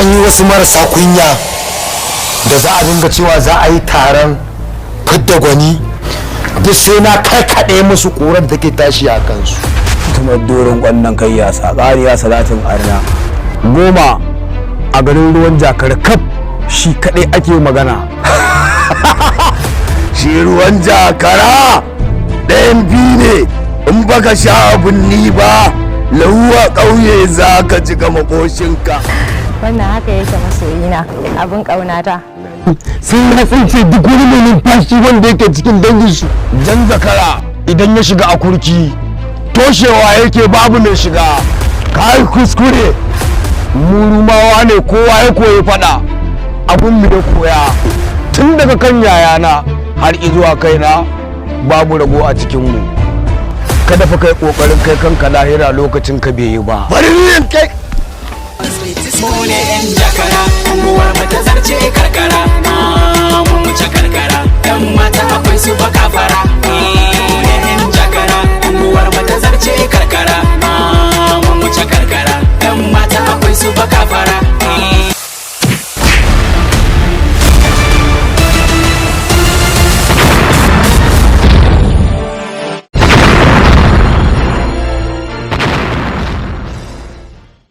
an yi wasu marasa kunya da za a dinga cewa za a yi taron fidda gwani, duk sai na karkaɗe musu ƙurar da ke tashi a kansu. Tumar doron ƙwallon kai ya sa ƙariya salatin arna goma a garin ruwan jakar kaf shi kaɗai ake magana. Shi ruwan jakara ɗayan biyu ne, in baka sha abin ni ba lauwa ƙauye za ka cika makoshinka. Wannan haka yake masoyina, abin ƙaunata. Sun ce duk wani mai numfashi wanda yake cikin danginsu. Jan zakara idan ya shiga a kurki toshewa yake babu mai shiga. Kai kuskure, Murumawa ne kowa ya koyi fada, abun mu ya koya tun daga kan yayana har izuwa kaina babu rago a cikinmu. Kada fa kai kokarin kai kanka lahira lokacin ka bai yi ba. Bari ni kai. Mu ne 'yan jakara, unguwar mu ta zarce karkara.